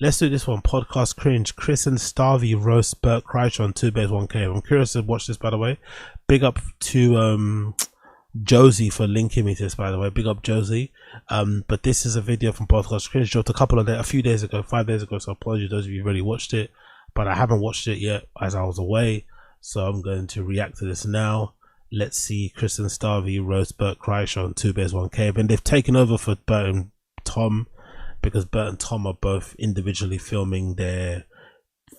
Let's do this one. Podcast cringe. Chris and Stavvy roast Bert Kreischer on 2 Bears 1 Cave. I'm curious to watch this, by the way. Big up to Josie for linking me to this, by the way. Big up Josie. But this is a video from Podcast Cringe. Dropped a few days ago, 5 days ago. So apologies those of you who already watched it, but I haven't watched it yet as I was away. So I'm going to react to this now. Let's see Chris and Stavvy roast Bert Kreischer on 2 Bears 1 Cave. And they've taken over for Bert and Tom, because Bert and Tom are both individually filming their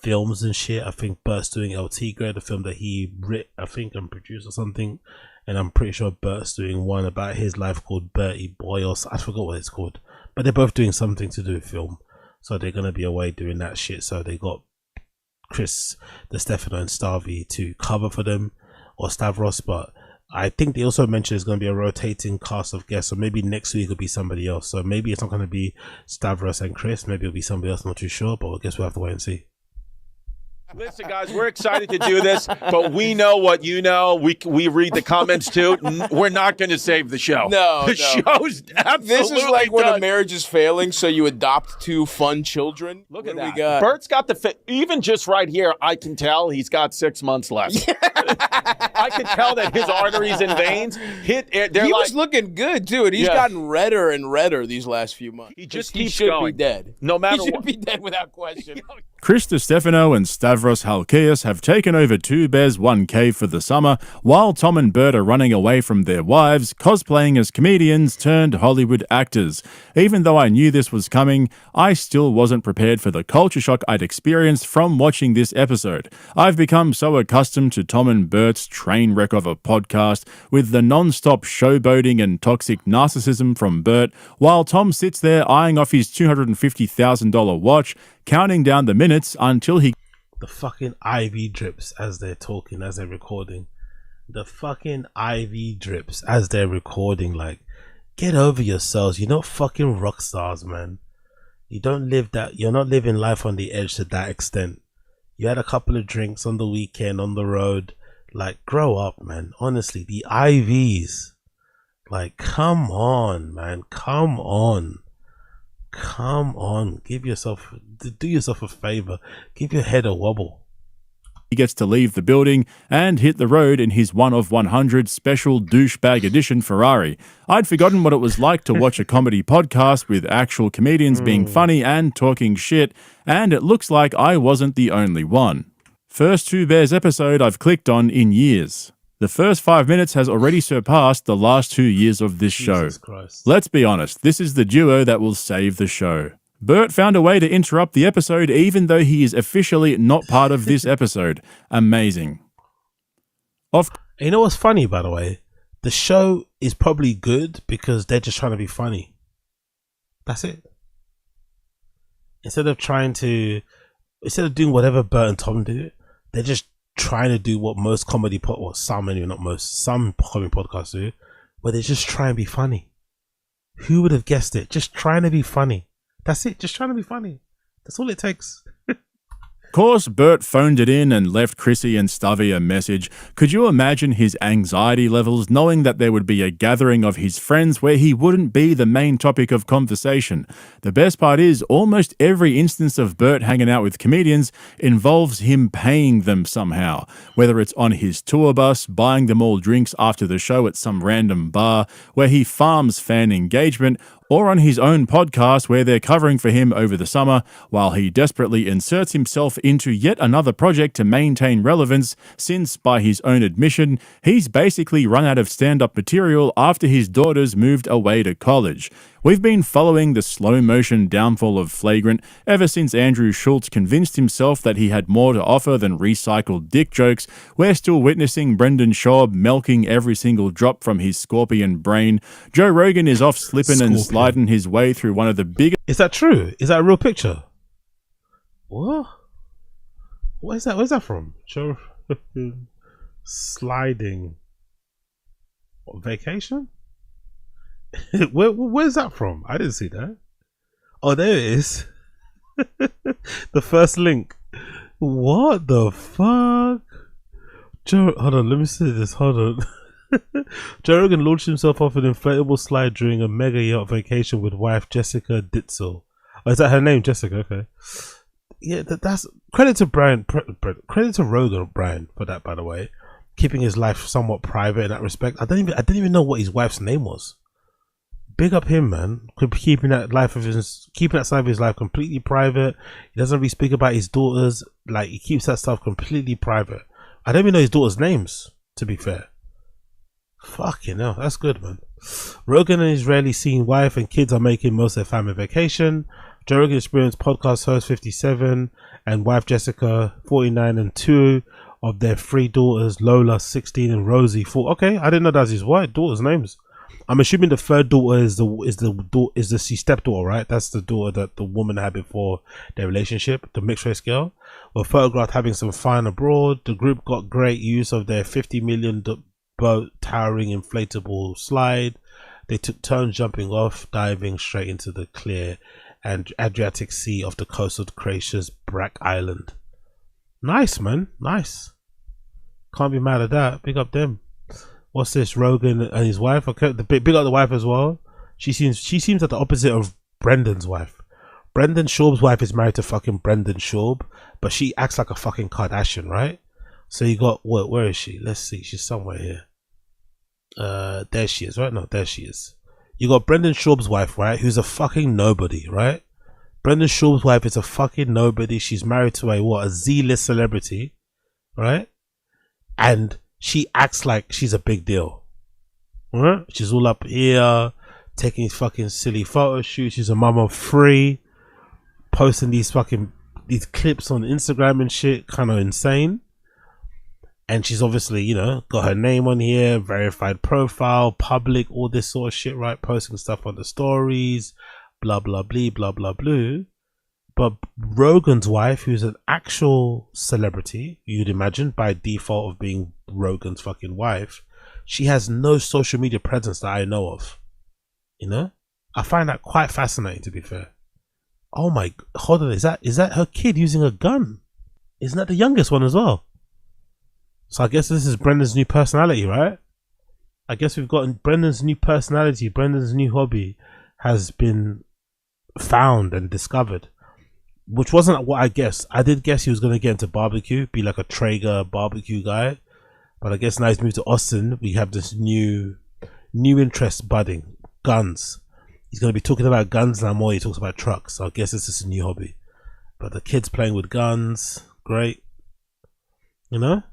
films and shit. I think Bert's doing LT Grade, a film that he writ, I think, and produced or something. And I'm pretty sure Bert's doing one about his life called Bertie Boy, or I forgot what it's called. But they're both doing something to do with film. So they're going to be away doing that shit. So they got Chris, the Stefano and Stavvy to cover for them, or Stavros. But I think they also mentioned it's going to be a rotating cast of guests. So maybe next week it'll be somebody else. So maybe it's not going to be Stavros and Chris. Maybe it'll be somebody else. I'm not too sure. But I guess we'll have to wait and see. Listen, guys, we're excited to do this, but we know what you know. We read the comments too. We're not going to save the show. The show's absolutely This is like when done. a marriage is failing, so you adopt 2 fun children. Look at that. We got? Bert's got the fit. Even just right here, I can tell he's got 6 months left. I can tell that his arteries and veins hit. He was looking good too, and he's gotten redder and redder these last few months. He just he keeps should going. be dead. No matter he should what. be dead without question. Chris Stefano and Stavros Halkias have taken over 2 Bears 1 Cave for the summer, while Tom and Bert are running away from their wives, cosplaying as comedians turned Hollywood actors. Even though I knew this was coming, I still wasn't prepared for the culture shock I'd experienced from watching this episode. I've become so accustomed to Tom and Bert's train wreck of a podcast, with the non-stop showboating and toxic narcissism from Bert, while Tom sits there eyeing off his $250,000 watch, counting down the minutes until he... The fucking IV drips as they're talking, as they're recording. The fucking IV drips as they're recording. Like, get over yourselves. You're not fucking rock stars, man. You don't live that. You're not living life on the edge to that extent. You had a couple of drinks on the weekend, on the road. Like, grow up, man. Honestly, the IVs. Like, come on, man. Come on. Come on, do yourself a favor. Give your head a wobble. He gets to leave the building and hit the road in his 1 of 100 special douchebag edition Ferrari. I'd forgotten what it was like to watch a comedy podcast with actual comedians being funny and talking shit, and it looks like I wasn't the only one. First 2 Bears episode I've clicked on in years. The first 5 minutes has already surpassed the last 2 years of this show. Christ. Let's be honest, this is the duo that will save the show. Bert found a way to interrupt the episode even though he is officially not part of this episode. Amazing. You know what's funny, by the way? The show is probably good because they're just trying to be funny. That's it. Instead of doing whatever Bert and Tom do, they're just trying to do what most comedy some comedy podcasts do, where they just try and be funny. Who would have guessed it? Just trying to be funny. That's it. Just trying to be funny. That's all it takes. Of course, Bert phoned it in and left Chrissy and Stavvy a message. Could you imagine his anxiety levels knowing that there would be a gathering of his friends where he wouldn't be the main topic of conversation? The best part is, almost every instance of Bert hanging out with comedians involves him paying them somehow. Whether it's on his tour bus, buying them all drinks after the show at some random bar, where he farms fan engagement, or on his own podcast where they're covering for him over the summer, while he desperately inserts himself into yet another project to maintain relevance, since, by his own admission, he's basically run out of stand-up material after his daughters moved away to college. We've been following the slow-motion downfall of Flagrant ever since Andrew Schultz convinced himself that he had more to offer than recycled dick jokes. We're still witnessing Brendan Schaub milking every single drop from his scorpion brain. Joe Rogan is off slipping and sliding his way through one of the biggest... Is that true? Is that a real picture? What? What is that? Where's that from? Joe sliding. What, vacation? Where's that from? I didn't see that. Oh, there it is. The first link. What the fuck? Joe, hold on, let me see this. Hold on. Joe Rogan launched himself off an inflatable slide during a mega yacht vacation with wife Jessica Ditzel. Oh, is that her name, Jessica? Okay. Yeah, that's credit to Brian. Credit to Rogan, Brian, for that. By the way, keeping his life somewhat private in that respect. I didn't even know what his wife's name was. Big up him, man. Keeping that side of his life completely private. He doesn't really speak about his daughters. Like, he keeps that stuff completely private. I don't even know his daughters' names, to be fair. Fucking hell, that's good, man. Rogan and his rarely seen wife and kids are making most of their family vacation. Joe Rogan Experience podcast host 57 and wife Jessica 49 and 2 of their 3 daughters, Lola 16 and Rosie 4. Okay, I didn't know that's his wife daughters' names. I'm assuming the third daughter is the stepdaughter, right? That's the daughter that the woman had before their relationship, the mixed race girl. Were photographed having some fun abroad. The group got great use of their $50 million boat towering inflatable slide. They took turns jumping off, diving straight into the clear and Adriatic Sea off the coast of Kreischer's Brack Island. Nice, man. Nice. Can't be mad at that. Big up them. What's this? Rogan and his wife. Okay, big up the wife as well. She seems like the opposite of Brendan's wife. Brendan Schaub's wife is married to fucking Brendan Schaub, but she acts like a fucking Kardashian, right? So you got where is she? Let's see. She's somewhere here. There she is, right? No, there she is. You got Brendan Schaub's wife, right? Who's a fucking nobody, right? Brendan Schaub's wife is a fucking nobody. She's married to a Z-list celebrity, right? And she acts like she's a big deal, right? She's all up here taking these fucking silly photo shoots. She's a mum of 3, posting these clips on Instagram and shit, kind of insane. And she's obviously, you know, got her name on here, verified profile, public, all this sort of shit, right? Posting stuff on the stories, blah, blah, blah, blah, blah, blah. But Rogan's wife, who's an actual celebrity, you'd imagine, by default of being Rogan's fucking wife, she has no social media presence that I know of. You know? I find that quite fascinating, to be fair. Oh my, hold on, is that her kid using a gun? Isn't that the youngest one as well? So I guess this is Brendan's new personality, right? I guess we've gotten Brendan's new personality, Brendan's new hobby has been found and discovered. Which wasn't what I guessed. I did guess he was going to get into barbecue, be like a Traeger barbecue guy. But I guess now he's moved to Austin. We have this new interest budding. Guns. He's going to be talking about guns now more. He talks about trucks. So I guess this is a new hobby. But the kids playing with guns. Great. You know?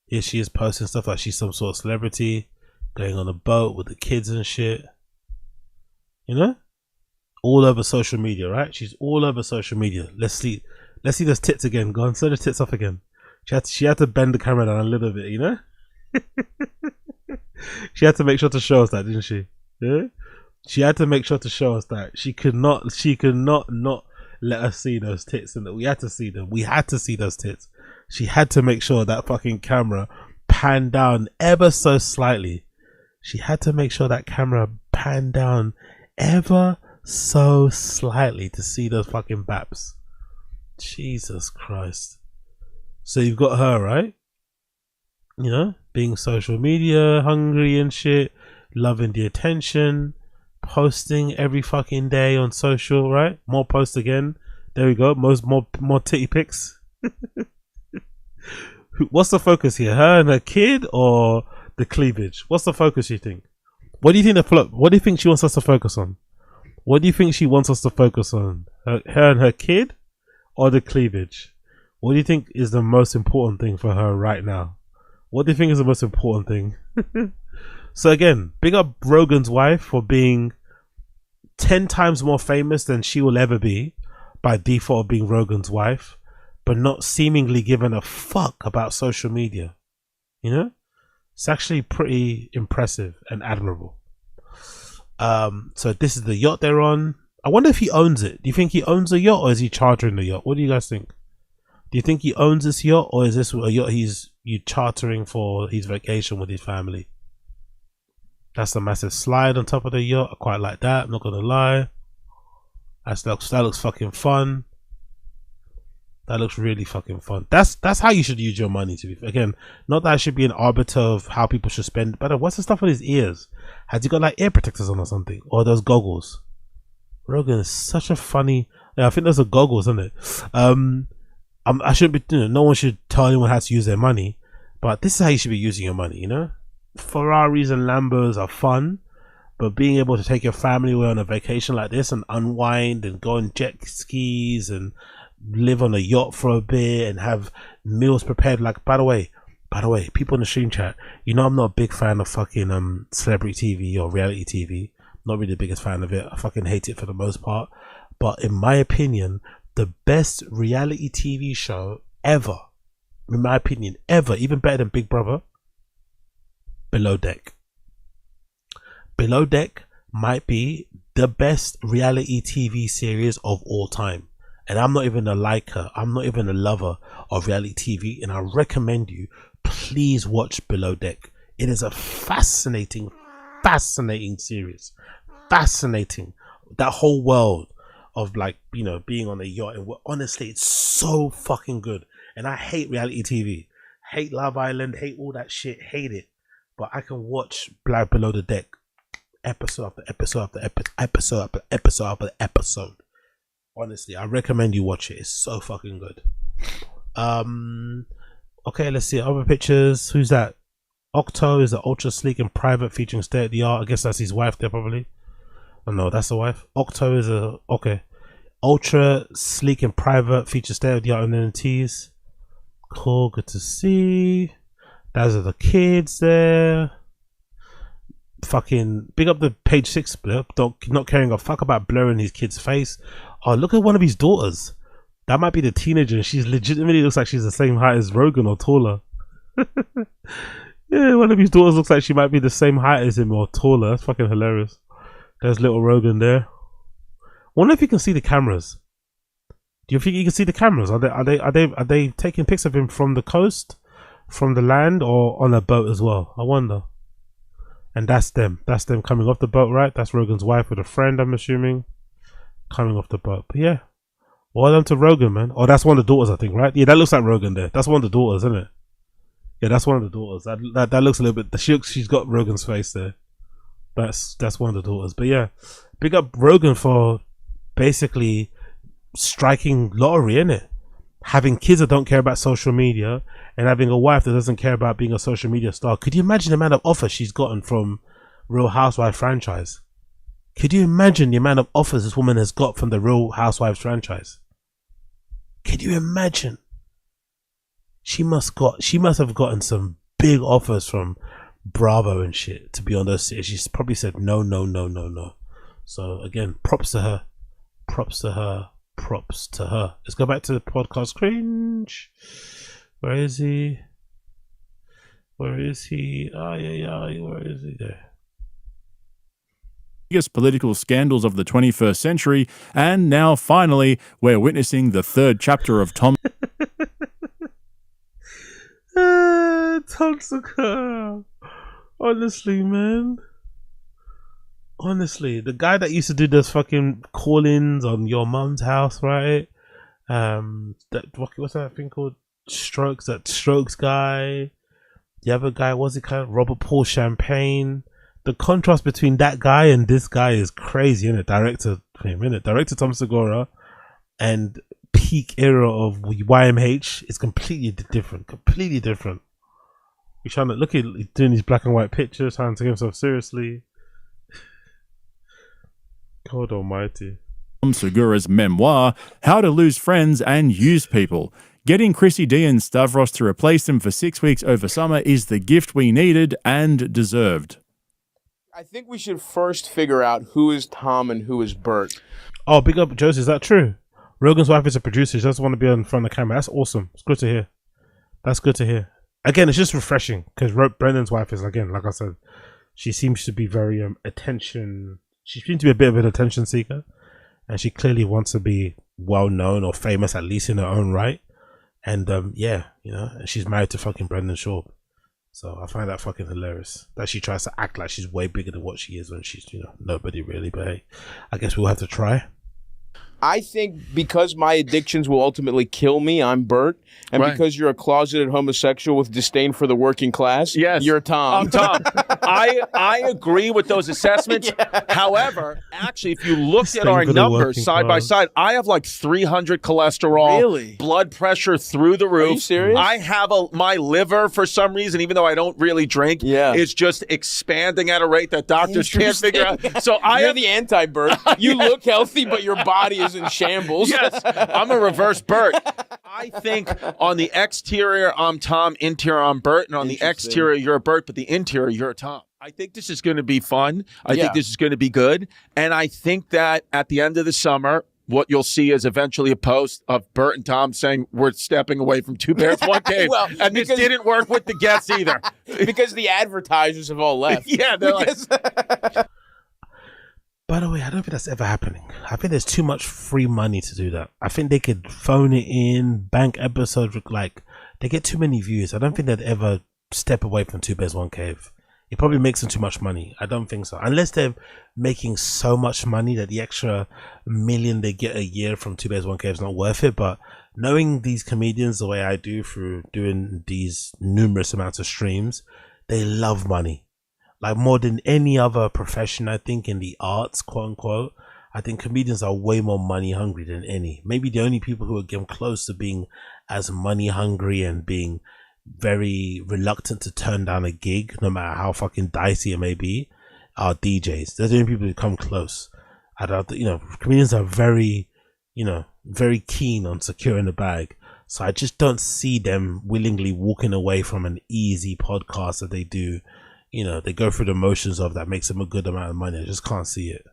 Here she is posting stuff like she's some sort of celebrity. Going on a boat with the kids and shit. You know? All over social media, right? She's all over social media. Let's see those tits again. Go on, show the tits off again. She had to bend the camera down a little bit, you know? She had to make sure to show us that, didn't she? Yeah? She had to make sure to show us that. She could not not let us see those tits, and we had to see them. We had to see those tits. She had to make sure that fucking camera panned down ever so slightly. She had to make sure that camera panned down ever so slightly to see those fucking baps. Jesus Christ. So you've got her, right? You know, being social media hungry and shit, loving the attention, posting every fucking day on social, right? More posts again. There we go. More titty pics. What's the focus here? Her and her kid or the cleavage? What's the focus, you think? What do you think what do you think she wants us to focus on? What do you think she wants us to focus on? Her and her kid or the cleavage? What do you think is the most important thing for her right now? What do you think is the most important thing? So again, big up Rogan's wife for being 10 times more famous than she will ever be by default of being Rogan's wife, but not seemingly giving a fuck about social media. You know? It's actually pretty impressive and admirable. So this is the yacht they're on. I wonder if he owns it. Do you think he owns the yacht or is he chartering the yacht? What do you guys think? Do you think he owns this yacht or is this a yacht he's chartering for his vacation with his family? That's a massive slide on top of the yacht. I quite like that. I'm not gonna lie. That looks fucking fun. That looks really fucking fun. That's how you should use your money. To be again, not that I should be an arbiter of how people should spend. But what's the stuff on his ears? Has he got like ear protectors on or something, or those goggles? Rogan is such a funny. Yeah, I think those are goggles, isn't it? I shouldn't be. No one should tell anyone how to use their money, but this is how you should be using your money. Ferraris and Lambos are fun, but being able to take your family away on a vacation like this and unwind and go on jet skis and live on a yacht for a bit and have meals prepared. Like, by the way, people in the stream chat, I'm not a big fan of fucking celebrity TV or reality TV. Not really the biggest fan of it. I fucking hate it for the most part. But in my opinion, the best reality TV show ever, in my opinion, ever, even better than Big Brother, Below Deck. Below Deck might be the best reality TV series of all time. And I'm not even a liker, I'm not even a lover of reality TV, and I recommend you, please watch Below Deck. It is a fascinating series. Fascinating. That whole world of being on a yacht, and honestly, it's so fucking good. And I hate reality TV, hate Love Island, hate all that shit, hate it. But I can watch Below the Deck episode after episode after episode after episode after episode. Honestly, I recommend you watch it. It's so fucking good. Okay, let's see other pictures. Who's that? Octo is an ultra sleek and private featuring state of the art. I guess that's his wife there probably. Oh no, that's the wife. Octo is ultra sleek and private feature state of the art amenities. Cool, good to see. Those are the kids there. Fucking big up the page 6 split. Not caring a fuck about blurring his kid's face. Oh, look at one of his daughters. That might be the teenager, and she's legitimately looks like she's the same height as Rogan or taller. Yeah, one of his daughters looks like she might be the same height as him or taller. That's fucking hilarious. There's little Rogan there. Wonder if you can see the cameras. Do you think you can see the cameras? Are they taking pics of him from the coast, from the land, or on a boat as well? I wonder. And that's them. That's them coming off the boat, right? That's Rogan's wife with a friend, I'm assuming, coming off the boat. But yeah, well done to Rogan, man. Oh, that's one of the daughters, I think, right? Yeah, that looks like Rogan there. That's one of the daughters, isn't it? Yeah, that's one of the daughters. That looks a little bit. She's got Rogan's face there. That's one of the daughters. But yeah, big up Rogan for basically striking lottery, innit? Having kids that don't care about social media and having a wife that doesn't care about being a social media star. Could you imagine the amount of offers she's gotten from Real Housewives franchise? Could you imagine the amount of offers this woman has got from the Real Housewives franchise? Could you imagine? She must have gotten some big offers from Bravo and shit to be on those series. She's probably said no. So again, props to her. Let's go back to the podcast cringe. Where is he? Oh yeah, where is he there? Biggest political scandals of the 21st century, and now finally we're witnessing the third chapter of Tom Tom Segura. Honestly, man. Honestly, the guy that used to do those fucking call-ins on your mum's house, right? What's that thing called? Strokes. That Strokes guy. The other guy, what's it called? Robert Paul Champagne. The contrast between that guy and this guy is crazy, isn't it? Director Tom Segura and peak era of YMH is completely different. He's trying to look at doing these black and white pictures, trying to take himself seriously. God almighty. Tom Segura's memoir, How to Lose Friends and Use People. Getting Chrissy D and Stavros to replace them for 6 weeks over summer is the gift we needed and deserved. I think we should first figure out who is Tom and who is Bert. Oh, big up Josie, is that true? Rogan's wife is a producer. She doesn't want to be in front of the camera. That's awesome. It's good to hear. That's good to hear. Again, it's just refreshing because Brendan's wife is, again, like I said, she seems to be very attention. She seems to be a bit of an attention seeker, and she clearly wants to be well known or famous, at least in her own right. And yeah, and she's married to fucking Brendan Schaub. So I find that fucking hilarious that she tries to act like she's way bigger than what she is when she's nobody really. But hey, I guess we'll have to try. I think because my addictions will ultimately kill me, I'm Bert. And because you're a closeted homosexual with disdain for the working class, you're Tom. I'm Tom. I agree with those assessments. However, actually, if you looked at our numbers side by side, I have like 300 cholesterol, blood pressure through the roof. Are you serious? I have my liver, for some reason, even though I don't really drink, is just expanding at a rate that doctors can't figure out. So you're the anti-Bert. You look healthy, but your body is in shambles. Yes, I'm a reverse Bert. I think on the exterior, I'm Tom. Interior, I'm Bert. And on the exterior, you're a Bert, but the interior, you're a Tom. I think this is going to be fun. I think this is going to be good. And I think that at the end of the summer, what you'll see is eventually a post of Bert and Tom saying, we're stepping away from Two Bears, One Cave. And this didn't work with the guests either. Because the advertisers have all left. Yeah, they're like... By the way, I don't think that's ever happening. I think there's too much free money to do that. I think they could phone it in, bank episodes, like, they get too many views. I don't think they'd ever step away from Two Bears, One Cave. It probably makes them too much money. I don't think so. Unless they're making so much money that the extra million they get a year from Two Bears, One Cave is not worth it. But knowing these comedians the way I do through doing these numerous amounts of streams, they love money. Like more than any other profession, I think, in the arts, quote unquote, I think comedians are way more money hungry than any. Maybe the only people who are getting close to being as money hungry and being very reluctant to turn down a gig, no matter how fucking dicey it may be, are DJs. They're the only people who come close. Comedians are very, very keen on securing the bag. So I just don't see them willingly walking away from an easy podcast that they do. They go through the motions of that makes them a good amount of money. I just can't see it.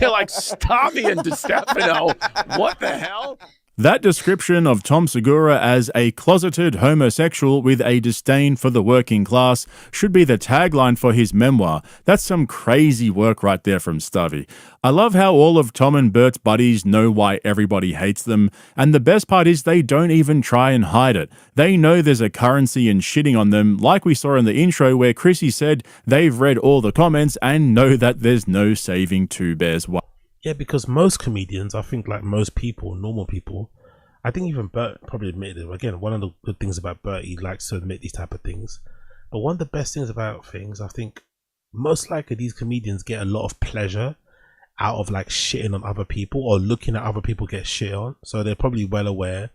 You're like Stavvy and DiStefano. What the hell? That description of Tom Segura as a closeted homosexual with a disdain for the working class should be the tagline for his memoir. That's some crazy work right there from Stavvy. I love how all of Tom and Bert's buddies know why everybody hates them, and the best part is they don't even try and hide it. They know there's a currency in shitting on them, like we saw in the intro where Chrissy said they've read all the comments and know that there's no saving Two Bears One. Yeah, because most comedians, I think, like most people, normal people, I think even Bert probably admitted it. Again, one of the good things about Bert, he likes to admit these type of things. But one of the best things about things, I think, most likely these comedians get a lot of pleasure out of like shitting on other people or looking at other people get shit on. So they're probably well aware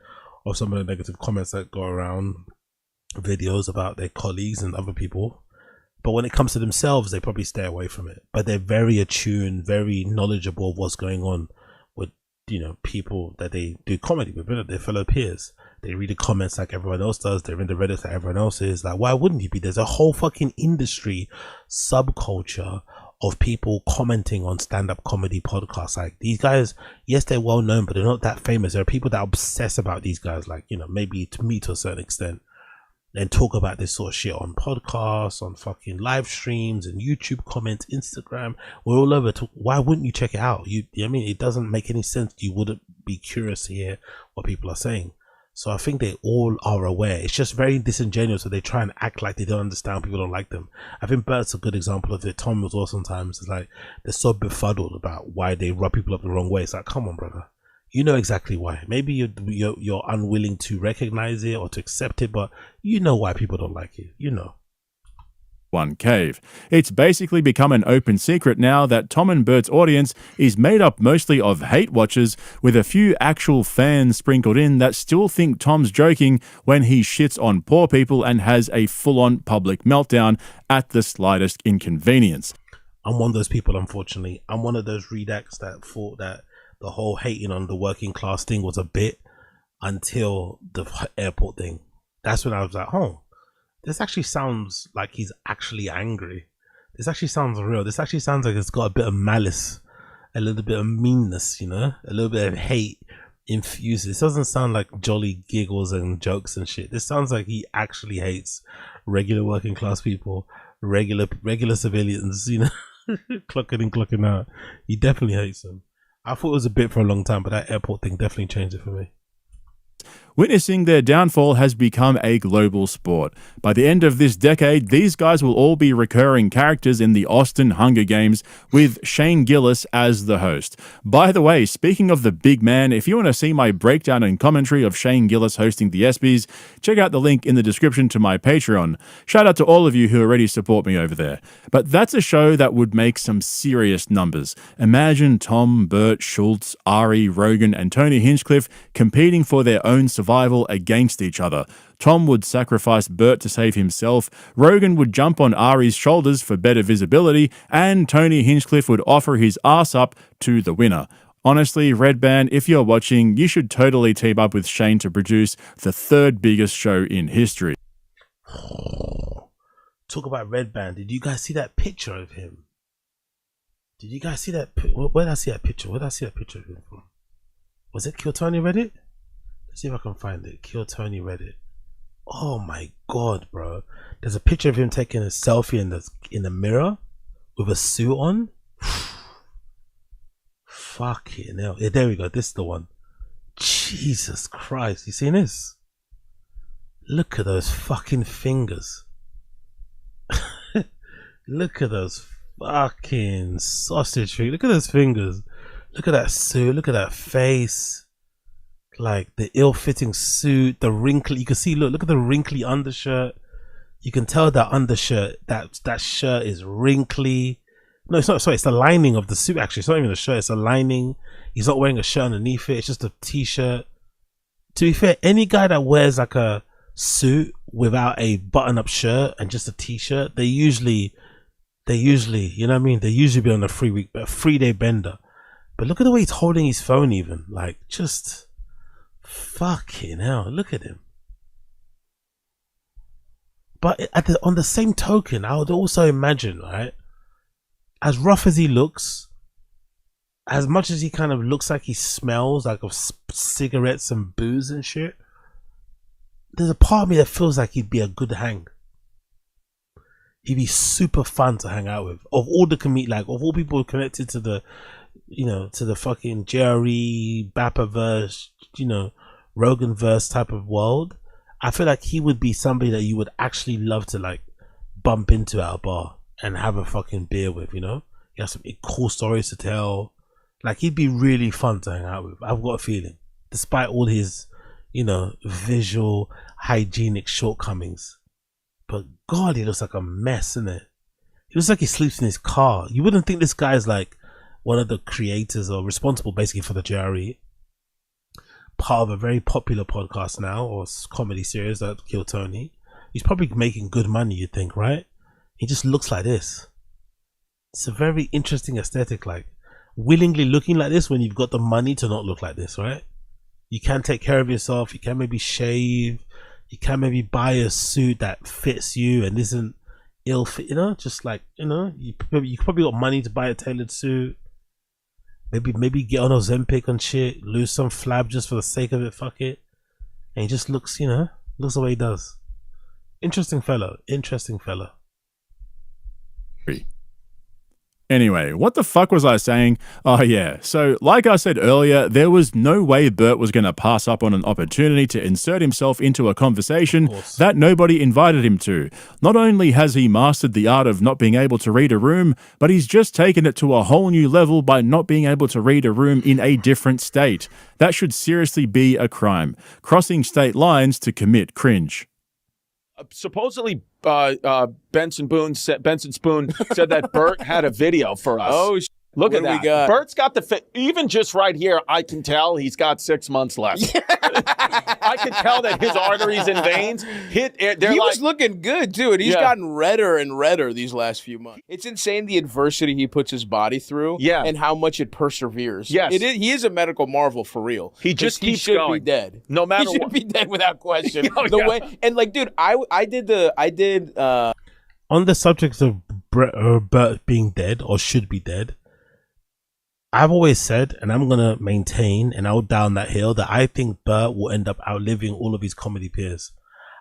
of some of the negative comments that go around videos about their colleagues and other people. But when it comes to themselves, they probably stay away from it. But they're very attuned, very knowledgeable of what's going on with, people that they do comedy with, their fellow peers. They read the comments like everyone else does. They're in the Reddit like everyone else is. Like, why wouldn't you be? There's a whole fucking industry, subculture of people commenting on stand-up comedy podcasts. Like, these guys, yes, they're well known, but they're not that famous. There are people that obsess about these guys, like, maybe to me to a certain extent. And talk about this sort of shit on podcasts, on fucking live streams and YouTube comments, Instagram. We're all over. Why wouldn't you check it out? It doesn't make any sense. You wouldn't be curious to hear what people are saying. So I think they all are aware. It's just very disingenuous. So they try and act like they don't understand. People don't like them. I think Bert's a good example of it. Tom as well sometimes. It's like they're so befuddled about why they rub people up the wrong way. It's like, come on, brother. You know exactly why. Maybe you're unwilling to recognize it or to accept it, but you know why people don't like it. One Cave. It's basically become an open secret now that Tom and Bert's audience is made up mostly of hate watchers, with a few actual fans sprinkled in that still think Tom's joking when he shits on poor people and has a full-on public meltdown at the slightest inconvenience. I'm one of those people, unfortunately. I'm one of those redacts that thought that the whole hating on the working class thing was a bit until the airport thing. That's when I was like, this actually sounds like he's actually angry. This actually sounds real. This actually sounds like it's got a bit of malice, a little bit of meanness, a little bit of hate infused. This doesn't sound like jolly giggles and jokes and shit. This sounds like he actually hates regular working class people, regular civilians, clocking in, clocking out. He definitely hates them. I thought it was a bit for a long time, but that airport thing definitely changed it for me. Witnessing their downfall has become a global sport. By the end of this decade, these guys will all be recurring characters in the Austin Hunger Games, with Shane Gillis as the host. By the way, speaking of the big man, if you want to see my breakdown and commentary of Shane Gillis hosting the ESPYs, check out the link in the description to my Patreon. Shout out to all of you who already support me over there. But that's a show that would make some serious numbers. Imagine Tom, Bert, Schultz, Ari, Rogan, and Tony Hinchcliffe competing for their own survival against each other. Tom would sacrifice Bert to save himself, Rogan would jump on Ari's shoulders for better visibility, and Tony Hinchcliffe would offer his ass up to the winner. Honestly, Red Band, if you're watching, you should totally team up with Shane to produce the third biggest show in history. Talk about Red Band. Did you guys see that picture of him? Did you guys see that? Where did I see that picture? Where did I see that picture of him from? Was it Kill Tony Reddit? Let's see if I can find it. Kill Tony Reddit. Oh my god, bro! There's a picture of him taking a selfie in the mirror with a suit on. Fucking hell! Yeah, there we go. This is the one. Jesus Christ! You seen this? Look at those fucking fingers. Look at those fucking sausage feet. Look at those fingers. Look at that suit. Look at that face. Like the ill-fitting suit, the wrinkly. You can see. Look at the wrinkly undershirt. You can tell that undershirt, that shirt is wrinkly. No, it's not. Sorry, it's the lining of the suit. Actually, it's not even the shirt. It's a lining. He's not wearing a shirt underneath it. It's just a t-shirt. To be fair, any guy that wears like a suit without a button-up shirt and just a t-shirt, they usually, you know what I mean? They usually be on a 3-day bender. But look at the way he's holding his phone, even like just fucking hell. Look at him. But on the same token, I would also imagine, right? As rough as he looks, as much as he kind of looks like he smells like of cigarettes and booze and shit, there's a part of me that feels like he'd be a good hang. He'd be super fun to hang out with. Of all the of all people connected to the, to the fucking Jerry, Bappaverse, Rogan verse type of world, I feel like he would be somebody that you would actually love to like bump into at a bar and have a fucking beer with, He has some cool stories to tell. Like, he'd be really fun to hang out with. I've got a feeling, despite all his, visual hygienic shortcomings. But God, he looks like a mess, isn't it? He looks like he sleeps in his car. You wouldn't think this guy is like one of the creators or responsible basically for the JRE. Part of a very popular podcast now, or comedy series that Kill Tony. He's probably making good money, you'd think, right? He just looks like this. It's a very interesting aesthetic, like willingly looking like this when you've got the money to not look like this, right? You can take care of yourself. You can maybe shave. You can maybe buy a suit that fits you and isn't ill fit, just like, you probably got money to buy a tailored suit. Maybe get on Ozempic and shit, lose some flab just for the sake of it, fuck it. And he just looks, looks the way he does. Interesting fellow. Anyway, what the fuck was I saying? Oh yeah, so like I said earlier, there was no way Bert was going to pass up on an opportunity to insert himself into a conversation that nobody invited him to. Not only has he mastered the art of not being able to read a room, but he's just taken it to a whole new level by not being able to read a room in a different state. That should seriously be a crime. Crossing state lines to commit cringe. Supposedly, Benson Spoon said that Bert had a video for us. Oh, look at that. Bert's got the even just right here, I can tell he's got 6 months left. I can tell that his arteries and veins was looking good too, and he's gotten redder and redder these last few months. It's insane the adversity he puts his body through, and how much it perseveres. Yes, he is a medical marvel for real. He just keeps going. Be dead, no matter what. He should be dead without question. Way, and like, dude, I did. On the subject of Bert being dead or should be dead, I've always said, and I'm gonna maintain, and I'll down that hill, that I think Bert will end up outliving all of his comedy peers.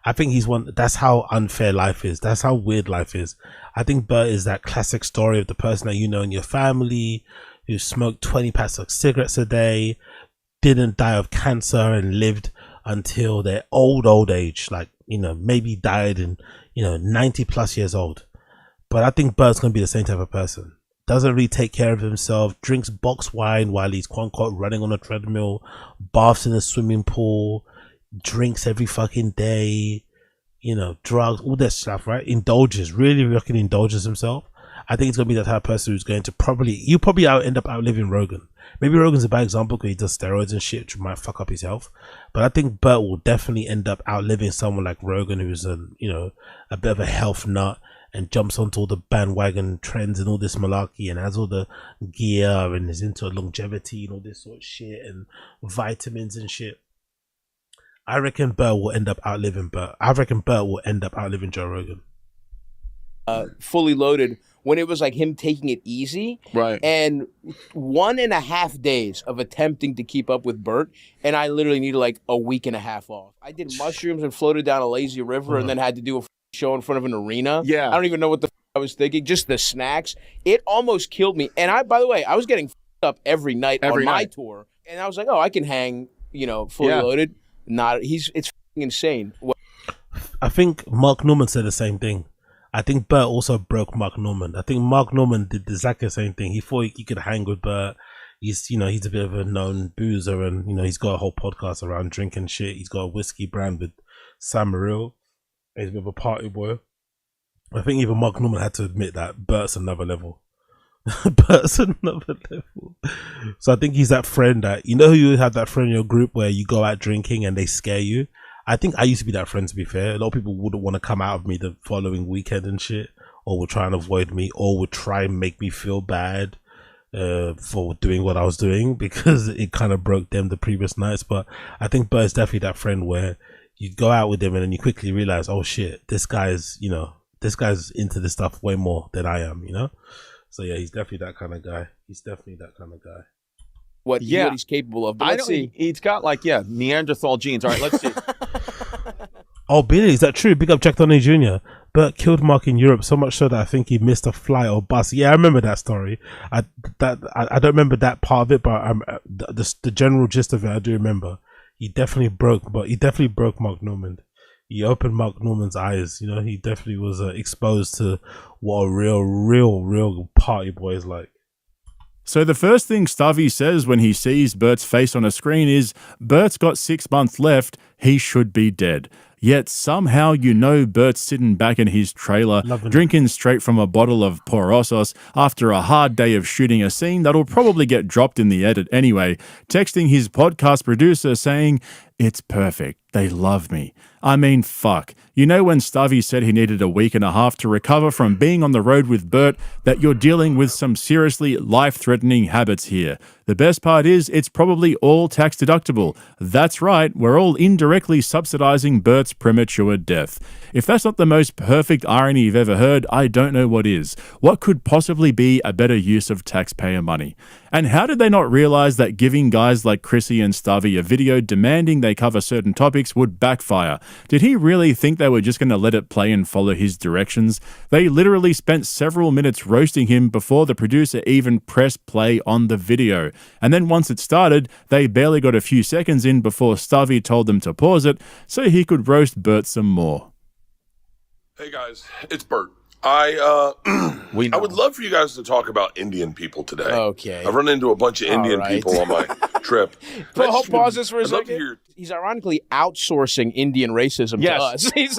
I think he's one. That's how unfair life is. That's how weird life is. I think Bert is that classic story of the person that in your family who smoked 20 packs of cigarettes a day, didn't die of cancer, and lived until their old age, like, maybe died in, 90 plus years old. But I think Bert's going to be the same type of person. Doesn't really take care of himself, drinks box wine while he's quote unquote running on a treadmill, baths in a swimming pool, drinks every fucking day, drugs, all that stuff, right? Really fucking indulges himself. I think he's going to be that type of person who's going to probably end up outliving Rogan. Maybe Rogan's a bad example because he does steroids and shit, which might fuck up his health. But I think Bert will definitely end up outliving someone like Rogan, who's a bit of a health nut and jumps onto all the bandwagon trends and all this malarkey and has all the gear and is into longevity and all this sort of shit and vitamins and shit. I reckon Bert will end up outliving Joe Rogan. Fully Loaded, when it was like him taking it easy. Right. And 1.5 days of attempting to keep up with Bert, and I literally needed like a week and a half off. I did mushrooms and floated down a lazy river and then had to do a show in front of an arena. Yeah. I don't even know what the I was thinking. Just the snacks. It almost killed me. And by the way, I was getting up every night on my tour. And I was like, oh, I can hang, fully loaded. It's insane. I think Mark Norman said the same thing. I think Bert also broke Mark Norman. I think Mark Norman did exactly the same thing. He thought he could hang with Bert. He's a bit of a known boozer, and he's got a whole podcast around drinking shit. He's got a whiskey brand with Sam Morril. He's a bit of a party boy. I think even Mark Norman had to admit that Bert's another level. Bert's another level. So I think he's that friend that, who you have that friend in your group where you go out drinking and they scare you. I think I used to be that friend, to be fair. A lot of people wouldn't want to come out of me the following weekend and shit, or would try and avoid me, or would try and make me feel bad for doing what I was doing because it kind of broke them the previous nights. But I think Bert's definitely that friend where you go out with him and then you quickly realize, oh shit, this guy's into this stuff way more than I am, So yeah, he's definitely that kind of guy. What he's capable of. But let's see. He's got Neanderthal genes. All right, let's see. Oh, Billy, is that true? Big up Jack Donny Jr. Bert killed Mark in Europe so much so that I think he missed a flight or bus. Yeah, I remember that story. I don't remember that part of it, but the general gist of it I do remember. He definitely broke Mark Norman. He opened Mark Norman's eyes. He definitely was exposed to what a real party boy is like. So the first thing Stavvy says when he sees Bert's face on a screen is, Bert's got 6 months left, he should be dead. Yet somehow Bert's sitting back in his trailer, drinking straight from a bottle of Porosos after a hard day of shooting a scene that'll probably get dropped in the edit anyway, texting his podcast producer saying, "It's perfect. They love me." I mean, fuck. When Stavvy said he needed a week and a half to recover from being on the road with Bert, that you're dealing with some seriously life-threatening habits here. The best part is it's probably all tax deductible. That's right, we're all indirectly subsidizing Bert's premature death. If that's not the most perfect irony you've ever heard, I don't know what is. What could possibly be a better use of taxpayer money? And how did they not realize that giving guys like Chrissy and Stavvy a video demanding they cover certain topics would backfire? Did he really think they were just going to let it play and follow his directions? They literally spent several minutes roasting him before the producer even pressed play on the video. And then once it started, they barely got a few seconds in before Stavvy told them to pause it so he could roast Bert some more. Hey guys, it's Bert. I would love for you guys to talk about Indian people today. Okay. I've run into a bunch of Indian people on my trip. Pause this for a second. He's ironically outsourcing Indian racism to us. He's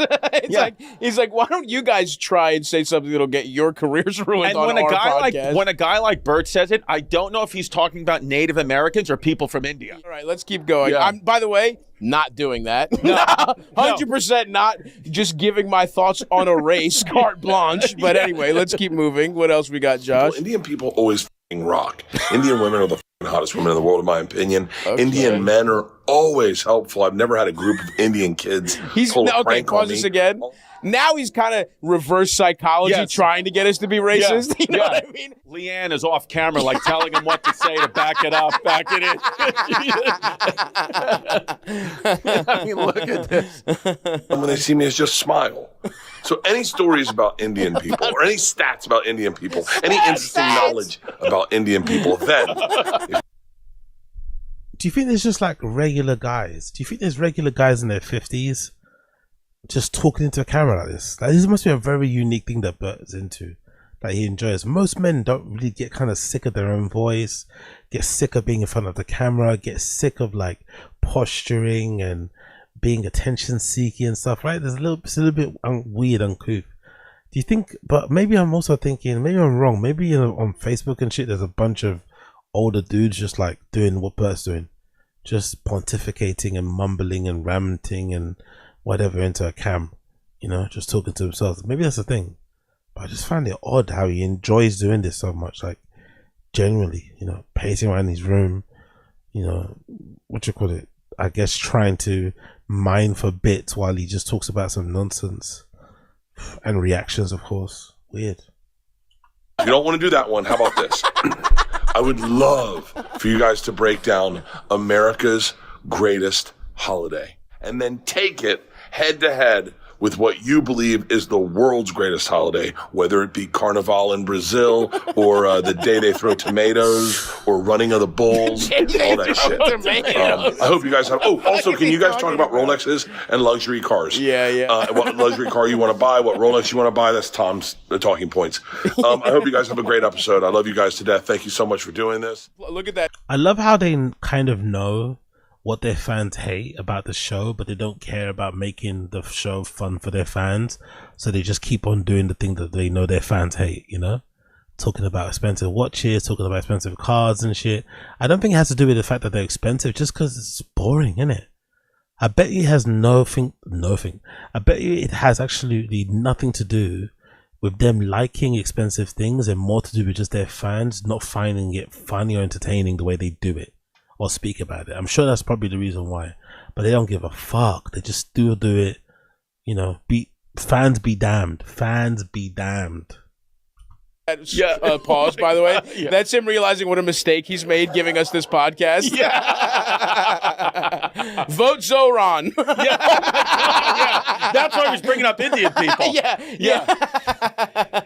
like, why don't you guys try and say something that'll get your careers ruined on our podcast? When a guy like Bert says it, I don't know if he's talking about Native Americans or people from India. All right, let's keep going. Yeah. By the way, not doing that. 100% not just giving my thoughts on a race, carte blanche. But anyway, let's keep moving. What else we got, Josh? Indian people always rock. Indian women are the hottest women in the world, in my opinion. Okay. Indian men are always helpful. I've never had a group of Indian kids pull a prank on me. Pause this again. Now he's kind of reverse psychology, trying to get us to be racist. You know what I mean? Leanne is off camera, telling him what to say to back it up, back it in. I mean, look at this. And when they see me, it's just smile. So any stories about Indian people, or any stats about Indian people, any interesting knowledge about Indian people, then... do you think there's just like regular guys? Do you think there's regular guys in their 50s just talking into a camera like this? Like, this must be a very unique thing that Bert is into, that he enjoys. Most men don't really get kind of sick of their own voice, get sick of being in front of the camera, get sick of like posturing and being attention seeking and stuff, right? It's a little bit weird, uncouth. Do you think? But maybe I'm also thinking, maybe I'm wrong. Maybe, you know, on Facebook and shit, there's a bunch of older dudes just like doing what Bert's doing, just pontificating and mumbling and ranting and whatever into a cam, you know, just talking to themselves. Maybe that's the thing. But I just find it odd how he enjoys doing this so much, like generally, you know, pacing around his room, you know, what you call it, I guess trying to mine for bits while he just talks about some nonsense and reactions, of course. Weird. If you don't want to do that one, how about this? I would love for you guys to break down America's greatest holiday and then take it head to head with what you believe is the world's greatest holiday, whether it be Carnival in Brazil or the day they throw tomatoes or running of the bulls, all that shit. I hope you guys have. Oh, also, can you guys talk about Rolexes and luxury cars? Yeah. What luxury car you want to buy, what Rolex you want to buy, that's Tom's talking points. I hope you guys have a great episode. I love you guys to death. Thank you so much for doing this. Look at that. I love how they kind of know what their fans hate about the show, but they don't care about making the show fun for their fans, so they just keep on doing the thing that they know their fans hate, you know, talking about expensive watches, talking about expensive cars and shit. I don't think it has to do with the fact that they're expensive, just because it's boring, innit? I bet you it has nothing. I bet you it has absolutely nothing to do with them liking expensive things, and more to do with just their fans not finding it funny or entertaining the way they do it or speak about it. I'm sure that's probably the reason why, but they don't give a fuck. They just do it, you know. Fans be damned. Fans be damned. Yeah. Pause, by the way. Yeah. That's him realizing what a mistake he's made giving us this podcast. Yeah. Vote Zoran. Yeah. Oh my God, yeah. That's why he was bringing up Indian people. Yeah.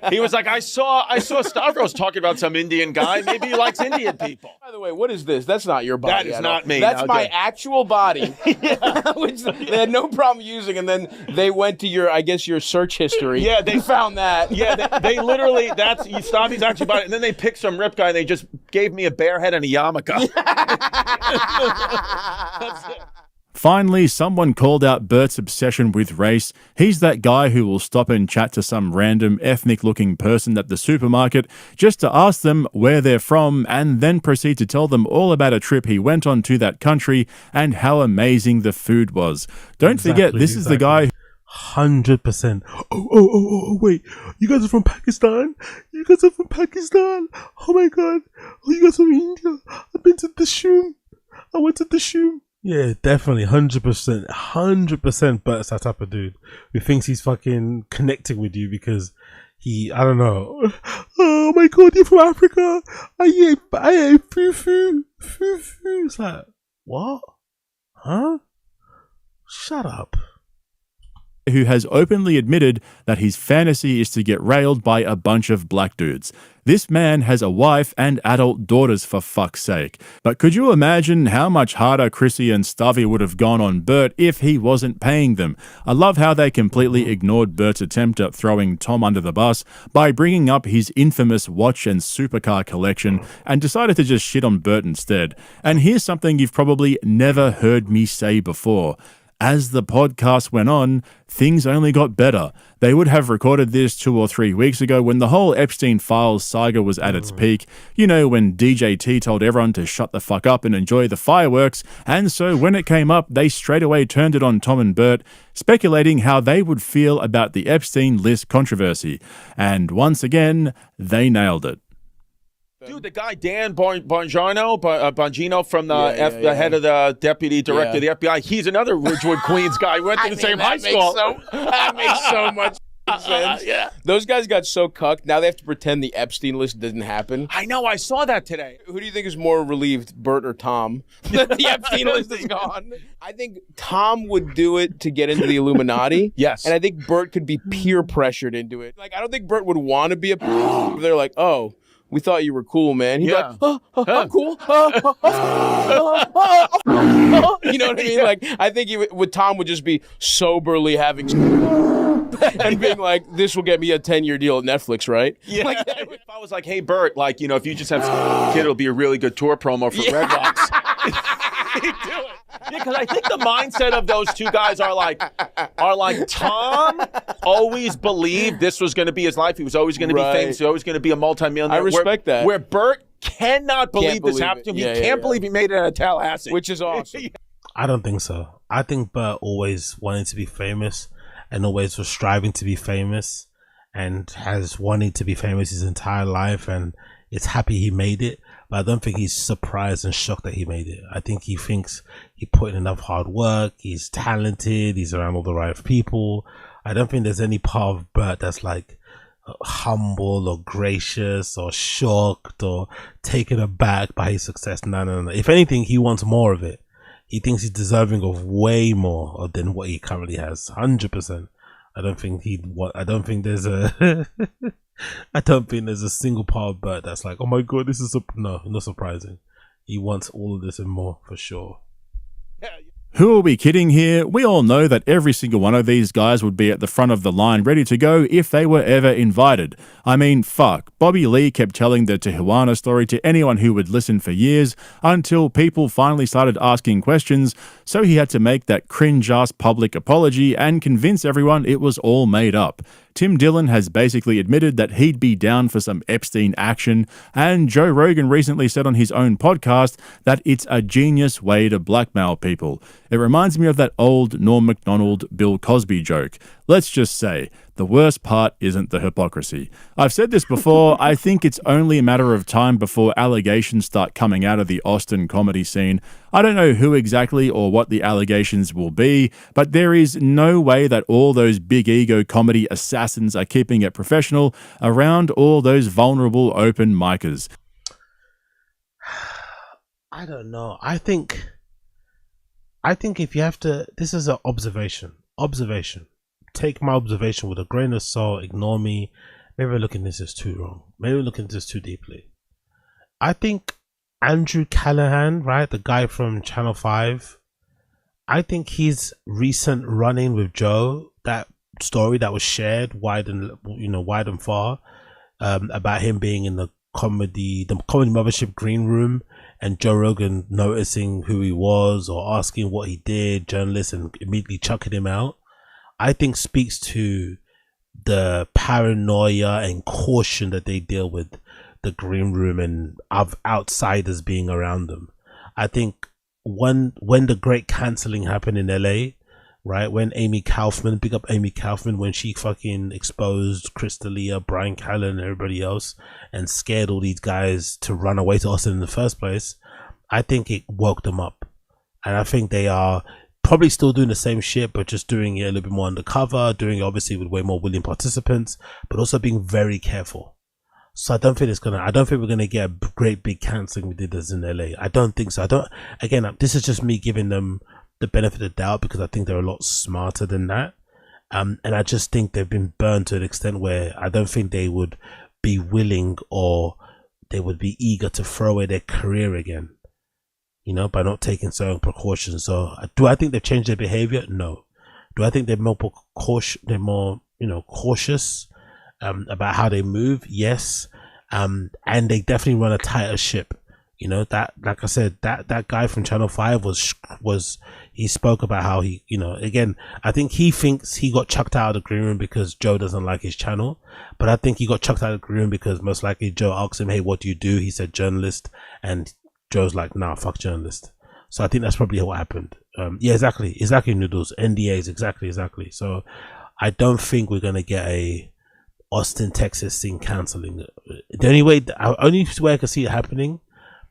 He was like, I saw Stavros talking about some Indian guy. Maybe he likes Indian people. By the way, what is this? That's not your body. That is not me. That's my actual body, which they had no problem using. And then they went to your search history. Yeah, they found that. Yeah, they literally, that's Stavvy's actually about it. And then they picked some rip guy and they just gave me a bear head and a yarmulke. That's it. Finally, someone called out Bert's obsession with race. He's that guy who will stop and chat to some random ethnic-looking person at the supermarket just to ask them where they're from and then proceed to tell them all about a trip he went on to that country and how amazing the food was. Don't forget, this is the guy... 100%. Oh, wait. You guys are from Pakistan? Oh my God. Oh, you guys are from India? I've been to the Shroom. I went to the Shroom. Yeah, definitely, 100%, Bert's that type of dude who thinks he's fucking connecting with you because I don't know. Oh my God, you're from Africa. I ate fufu. It's like, what? Huh? Shut up. Who has openly admitted that his fantasy is to get railed by a bunch of black dudes. This man has a wife and adult daughters, for fuck's sake. But could you imagine how much harder Chrissy and Stavvy would have gone on Bert if he wasn't paying them? I love how they completely ignored Bert's attempt at throwing Tom under the bus by bringing up his infamous watch and supercar collection and decided to just shit on Bert instead. And here's something you've probably never heard me say before. As the podcast went on, things only got better. They would have recorded this 2 or 3 weeks ago when the whole Epstein files saga was at its peak. You know, when DJT told everyone to shut the fuck up and enjoy the fireworks. And so when it came up, they straight away turned it on Tom and Bert, speculating how they would feel about the Epstein list controversy. And once again, they nailed it. Dude, the guy Dan Bongino from the head of the deputy director of the FBI, he's another Ridgewood, Queens guy. We went to the same high school. That makes so much sense. Yeah. Those guys got so cucked. Now they have to pretend the Epstein list didn't happen. I know. I saw that today. Who do you think is more relieved, Bert or Tom, that the Epstein list is gone? I think Tom would do it to get into the Illuminati. Yes. And I think Bert could be peer pressured into it. Like, I don't think Bert would want to be a... They're like, oh... We thought you were cool, man. He's Yeah. like, I'm cool. You know what I mean? Like, I think Tom would just be soberly having and being like, this will get me a 10-year deal at Netflix, right? Yeah. Like, If I was like, hey, Bert, like, you know, if you just have some kid, it'll be a really good tour promo for Red Rocks. Do it. Yeah, because I think the mindset of those two guys are like Tom always believed this was going to be his life. He was always going to be famous. He was always going to be a multimillionaire. I respect that. Where Bert cannot believe this happened to him. Yeah, he can't believe he made it out of Tallahassee. Which is awesome. I don't think so. I think Bert always wanted to be famous and always was striving to be famous and has wanted to be famous his entire life and is happy he made it. But I don't think he's surprised and shocked that he made it. I think he thinks he put in enough hard work. He's talented. He's around all the right people. I don't think there's any part of Bert that's like humble or gracious or shocked or taken aback by his success. No. If anything, he wants more of it. He thinks he's deserving of way more than what he currently has. 100%. I don't think there's a I don't think there's a single part of Bert that's like, oh my god, this is no, not surprising. He wants all of this and more for sure. Who are we kidding here? We all know that every single one of these guys would be at the front of the line ready to go if they were ever invited. I mean, fuck. Bobby Lee kept telling the Tijuana story to anyone who would listen for years until people finally started asking questions, so he had to make that cringe-ass public apology and convince everyone it was all made up. Tim Dillon has basically admitted that he'd be down for some Epstein action, and Joe Rogan recently said on his own podcast that it's a genius way to blackmail people. It reminds me of that old Norm Macdonald, Bill Cosby joke. Let's just say, the worst part isn't the hypocrisy. I've said this before, I think it's only a matter of time before allegations start coming out of the Austin comedy scene. I don't know who exactly or what the allegations will be, but there is no way that all those big ego comedy assassins are keeping it professional around all those vulnerable open micers. I don't know. I think if you have to, this is an observation. Take my observation with a grain of salt, ignore me. Maybe we're looking at this as too wrong. Maybe we're looking at this too deeply. I think Andrew Callahan, right, the guy from Channel 5, I think his recent run-in with Joe, that story that was shared wide and far, about him being in the comedy mothership green room and Joe Rogan noticing who he was or asking what he did, journalists, and immediately chucking him out, I think speaks to the paranoia and caution that they deal with the green room and of outsiders being around them. I think when the great cancelling happened in LA, right, when Amy Kaufman, big up Amy Kaufman, when she fucking exposed Chris D'Elia, Brian Callen and everybody else and scared all these guys to run away to Austin in the first place, I think it woke them up. And I think they are probably still doing the same shit, but just doing it a little bit more undercover, doing it obviously with way more willing participants, but also being very careful. So I don't think we're gonna get a great big cancelling we did this in LA. I don't think so. This is just me giving them the benefit of the doubt because I think they're a lot smarter than that. And I just think they've been burned to an extent where I don't think they would be willing or they would be eager to throw away their career again, by not taking certain precautions. So do I think they've changed their behavior? No. Do I think they're more cautious? They're more, cautious about how they move? Yes. And they definitely run a tighter ship. That, like I said, that guy from Channel 5 he spoke about how he, again, I think he thinks he got chucked out of the green room because Joe doesn't like his channel. But I think he got chucked out of the green room because most likely Joe asked him, hey, what do you do? He said journalist, and Joe's like, nah, fuck journalist. So I think that's probably what happened. Yeah, exactly, Noodles, NDAs, exactly. So I don't think we're gonna get a Austin, Texas scene canceling. The only way I can see it happening,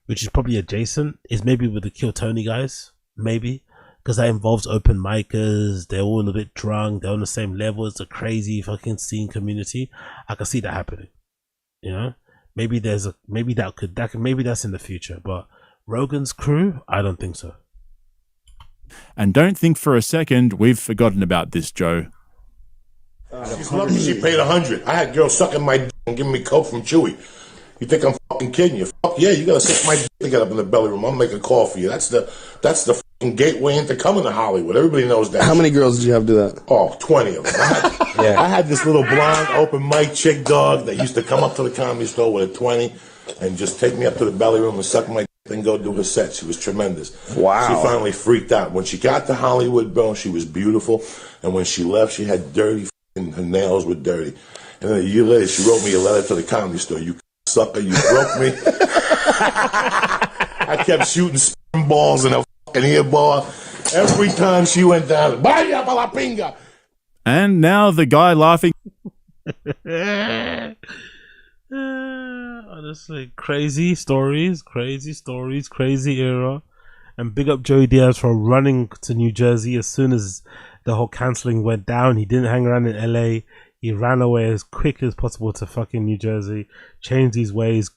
which is probably adjacent, is maybe with the Kill Tony guys, maybe, because that involves open micers. They're all a bit drunk. They're on the same level as the crazy fucking scene community. I can see that happening. Maybe that's in the future, but Rogan's crew, I don't think so. And don't think for a second we've forgotten about this, Joe. She's lucky she paid $100. I had girls sucking my dick and giving me coke from Chewy. You think I'm fucking kidding you? Fuck yeah, you gotta suck my dick to get up in the belly room. I'll make a call for you. That's the fucking gateway into coming to Hollywood. Everybody knows that. How many girls did you have do that? Oh, 20 of them. I had this little blonde open mic chick dog that used to come up to the Comedy Store with a 20 and just take me up to the belly room and suck my dick and go do her set. She was tremendous. Wow. She finally freaked out. When she got to Hollywood, bro, she was beautiful. And when she left, she had dirty fucking, her nails were dirty. And then a year later, she wrote me a letter to the Comedy Store. You sucker, you broke me. I kept shooting sperm balls in her fucking ear bar. Every time she went down, vaya pa la pinga. And now the guy laughing. Honestly, crazy stories, crazy era. And big up Joey Diaz for running to New Jersey as soon as the whole cancelling went down. He didn't hang around in LA. He ran away as quick as possible to fucking New Jersey, changed his ways,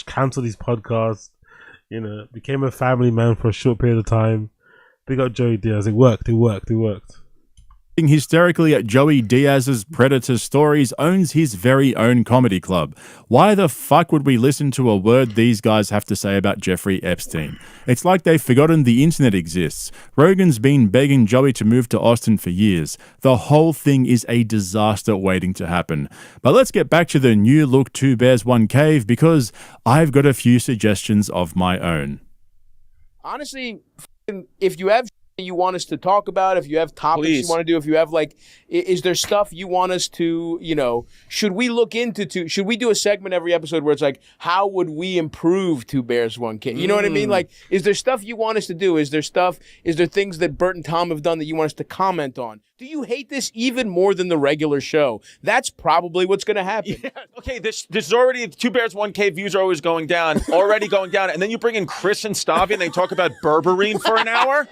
cancelled his podcast, became a family man for a short period of time. Big up Joey Diaz. It worked. Hysterically at Joey Diaz's Predator Stories owns his very own comedy club. Why the fuck would we listen to a word these guys have to say about Jeffrey Epstein? It's like they've forgotten the internet exists. Rogan's been begging Joey to move to Austin for years. The whole thing is a disaster waiting to happen. But let's get back to the new look Two Bears, One Cave because I've got a few suggestions of my own. Honestly, if you have you want us to talk about, if you have topics you want to do, if you have is there stuff you want us to, should we look into, should we do a segment every episode where it's like, how would we improve Two Bears, One Cave? You know what I mean? Like, is there stuff you want us to do? Is there things that Bert and Tom have done that you want us to comment on? Do you hate this even more than the regular show? That's probably what's going to happen. Yeah. Okay, this is already, Two Bears, One Cave views are always going down, and then you bring in Chris and Stavvy and they talk about berberine for an hour?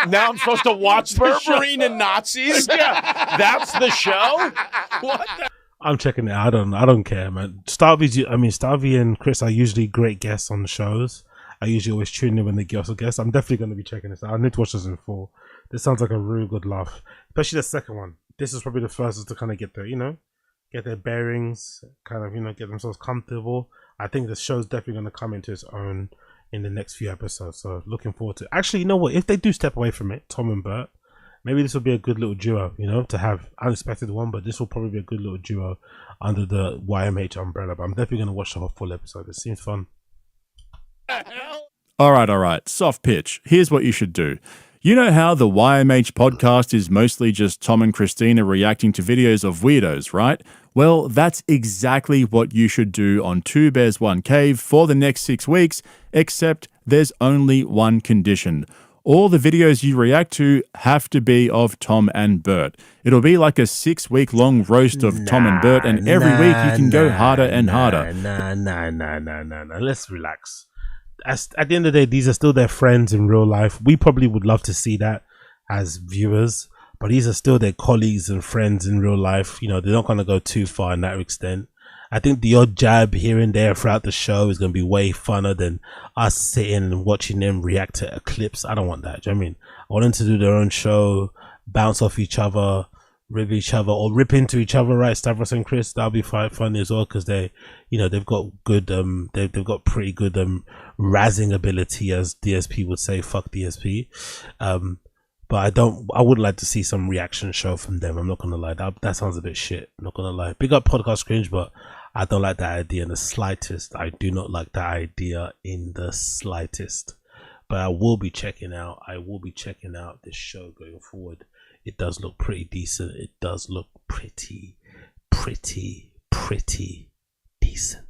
Now I'm supposed to watch berberine and Nazis? Yeah, that's the show? What the? I'm checking it out. I don't care, man. Stavvy and Chris are usually great guests on the shows. I usually always tune in when they get guests. I'm definitely going to be checking this out. I need to watch this in full. This sounds like a really good laugh, especially the second one. This is probably the first to kind of get their bearings, get themselves comfortable. I think the show's definitely going to come into its own in the next few episodes. So looking forward to it. Actually, you know what? If they do step away from it, Tom and Bert, maybe this will be a good little duo, to have unexpected one, but this will probably be a good little duo under the YMH umbrella. But I'm definitely going to watch the whole full episode. It seems fun. All right. Soft pitch. Here's what you should do. You know how the YMH podcast is mostly just Tom and Christina reacting to videos of weirdos, right? Well, that's exactly what you should do on Two Bears, One Cave for the next 6 weeks, except there's only one condition. All the videos you react to have to be of Tom and Bert. It'll be like a 6-week-long roast of Tom and Bert, and every week you can go harder and harder. Nah. Let's relax. At the end of the day, these are still their friends in real life. We probably would love to see that as viewers, but these are still their colleagues and friends in real life. They're not going to go too far in that extent. I think the odd jab here and there throughout the show is going to be way funner than us sitting and watching them react to clips. I don't want that. Do you know what I mean? I want them to do their own show, bounce off each other, rib each other, or rip into each other, right? Stavros and Chris, that'll be funny as well, because they've got good, they've got pretty good razzing ability, as DSP would say. Fuck DSP. But I would like to see some reaction show from them. I'm not gonna lie, that sounds a bit shit. I'm not gonna lie. Big up Podcast Cringe, but I don't like that idea in the slightest. I do not like that idea in the slightest. But I will be checking out this show going forward. It does look pretty decent. It does look pretty decent.